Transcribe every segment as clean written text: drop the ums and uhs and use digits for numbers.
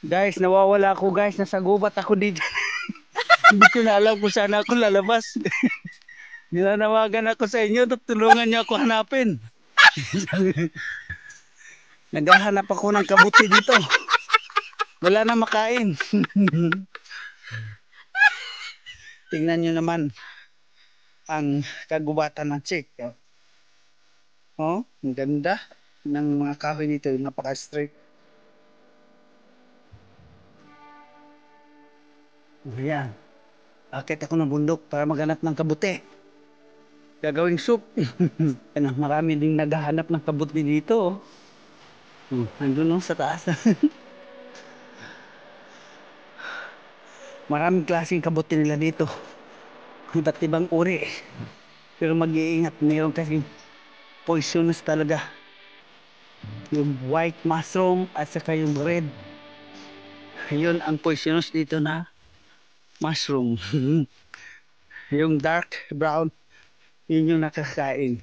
Guys, nawawala ako guys. Nasa gubat ako dito. Hindi ko na alam kung saan ako lalabas. Ninanawagan ako sa inyo. Tulungan niyo ako hanapin. Naghahanap ako ng kabuti dito. Wala na makain. Tingnan niyo naman ang kagubatan ng chick. Oh, ang ganda ng mga kahoy dito. Napaka-straight. Ayan. Akit ako ng bundok para maghanap ng kabuti. Gagawing soup. Ano, marami ding naghahanap ng kabuti dito. Nandun no, sa taas. Maraming klaseng kabuti nila dito. Iba't ibang uri. Pero mag-iingat. Mayroon kasing poisonous talaga. Yung white mushroom at saka yung red. Yun ang poisonous dito na mushroom. Yung dark brown, yun yung nakakain.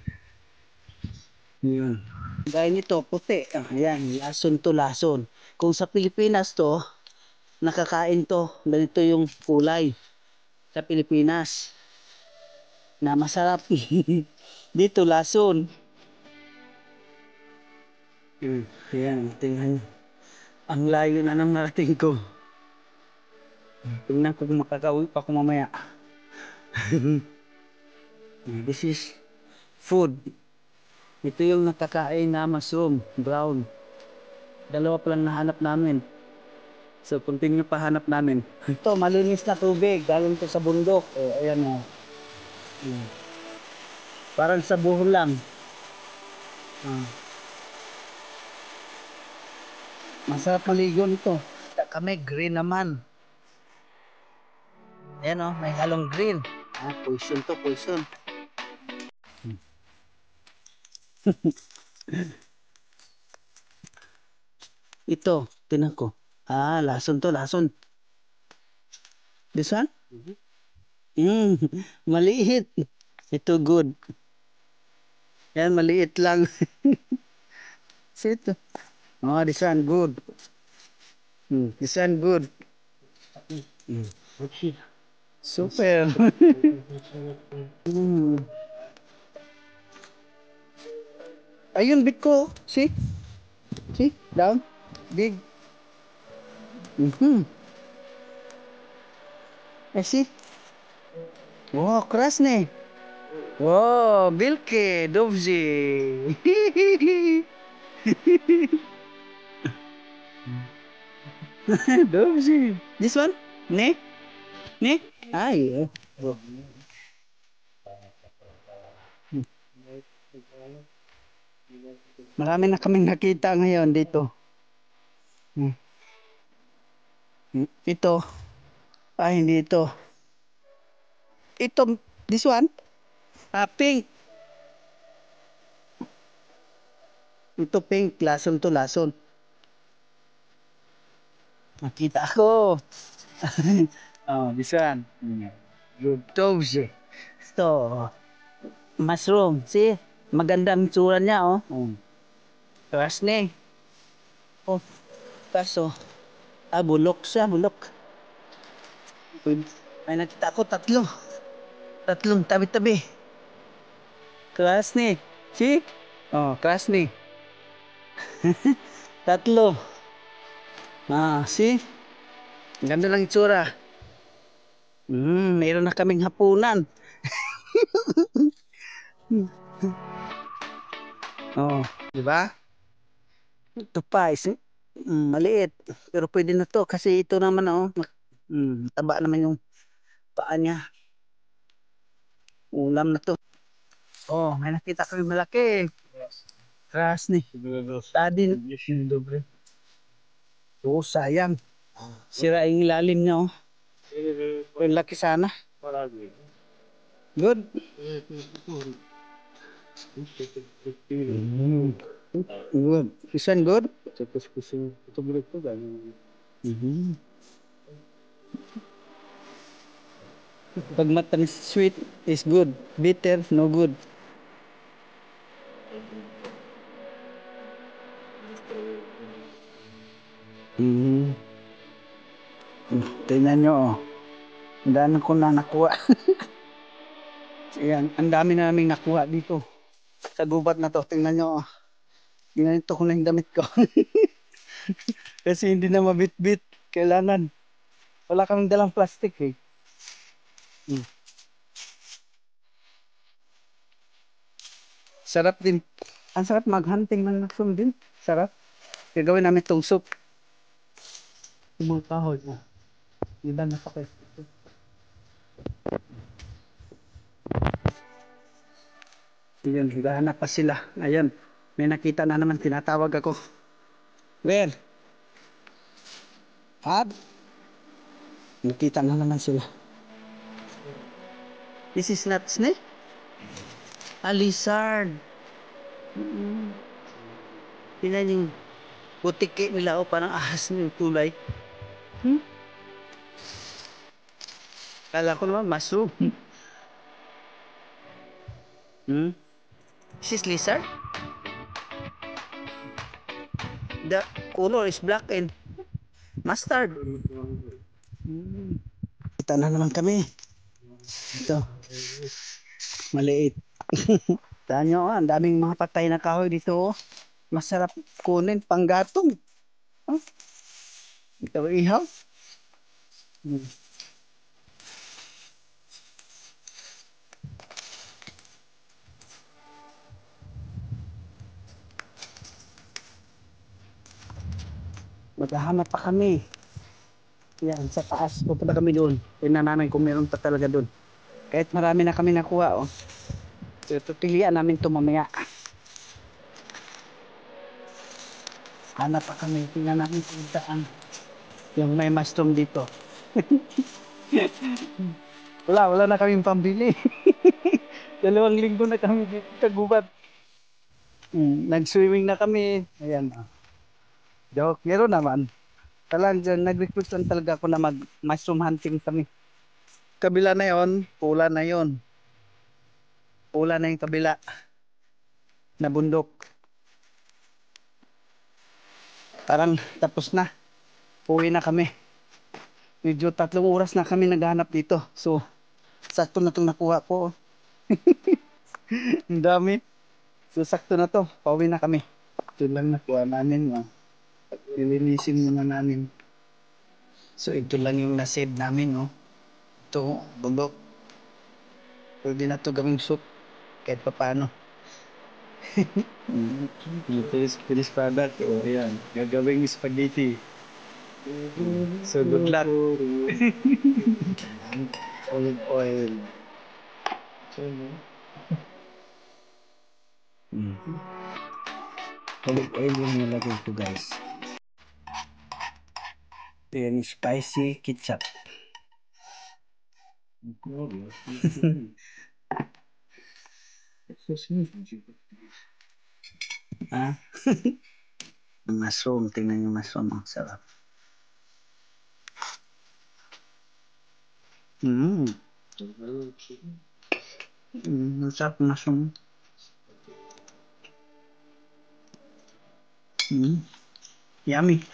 Yun. Gaya nito, puti. Ayan, lason to lason. Kung sa Pilipinas to, nakakain to. Ganito yung kulay sa Pilipinas. Na masarap. Dito, lason. Ayan, tingnan. Ang layo na nang narating ko. Tingnan ko kung makakauwi pa ako mamaya. This is food. Ito yung nakakain na mushroom, brown. Dalawa pa lang nahanap namin. So, continue pa hanap namin. Ito, malinis na tubig. Galing to sa bundok. Ayan o. Parang sa buhol lang. Ah. Masarap maligo nito. Kami, green naman. Ayan o, may halong green. Poison to, poison. Ito, tinan ko. Lason to, lason. This one? Maliit. Ito good. Yan, maliit lang. See ito. This one good. This one good. Super. Ayun, bit ko. See? See? Down. Big. I see. Wow, krasny. Wow, Bilke, Dovzi. Dovzi. This one? Ne? Ne? Ay. Oh. Marami na kaming nakita ngayon dito. Ito. Hindi ito. Ito, this one? Pink. Ito pink, lason to lason. Nakita ako. This one. Good toes. Ito, mushroom. See? Magandang tsura niya, oh. Krasny. Oh, kaso, bulok siya, bulok. Ay, nakita ako tatlo. Tatlong tabi-tabi. Krasny. See? Krasny. Tatlo. See? Ganda lang itsura. Mayroon na kaming hapunan. Di ba? Ito pa, maliit. Pero pwede na to kasi ito naman, taba naman yung paa niya. Ulam na to. May nakita kami malaki. Krasny. Tadin. Sayang. Sira yung ilalim niya, oh. Pero laki sana. Good. Good. This one good? Pag matamis sweet is good. Bitter, no good. Tingnan nyo, oh. Ang dami ko na nakuha. Ayan, ang dami na namin nakuha dito. Sa gubat na to, tingnan nyo, oh. Ginanito ko na yung damit ko. Kasi hindi na mabit-bit. Kailangan. Wala kaming dalang plastic eh. Hmm. Sarap din. Ang sarap maghunting ng naksum din. Sarap. Gagawin namin itong soup. Yung mga kahoy mo. Iba na pakit. Yun, higahanap pa sila. Ayan. May nakita na naman. Tinatawag ako. Where? Hab? Nakita na naman sila. This is not snake? A lizard. Tingnan yung butiki nila o parang ahas yung tulay. Kala ko naman maso. This is lizard? The color is black and mustard. Kita na naman kami. Ito. Maliit. Tahan nyo, ang daming mga patay na kahoy dito. Masarap kunin, panggatong. Oh, ito ihaw. Maghahanap pa kami. Yan, sa taas. Pupunta kami doon. Tingnan namin kung meron pa talaga doon. Kahit marami na kami nakuha, oh. So, tutilian namin ito mamaya. Hanap pa kami. Tingnan namin kung saan yung may mushroom dito. Wala na kaming pambili. 2 linggo na kami dito sa gubat. Nag-swimming na kami. Ayan. Joke, meron naman. Talagang nag-request lang talaga ako na mag-mushroom hunting kami. Kabila na yon, pula na yon. Pula na yung kabila na bundok. Parang tapos na. Uwi na kami. Medyo 3 oras na kami naghahanap dito. So, sakto na itong nakuha ko. Ang dami. So, sakto na to. Pauwi na kami. Ito lang nakuha namin. Nilinisin muna namin. So, ito lang yung na-save namin. Oh. Ito, bundok. Pwede na ito gawing soup. Kahit pa paano. Ito is finished product. O, ayan. Gagawing spaghetti. So, good luck. Olive oil. Olive oil yung nilagay ko, guys. Ito yung spicy ketchup. Ah? Mushroom. Tingnan yung mushroom. Ang sarap. Ang sarap ng mushroom. Yummy.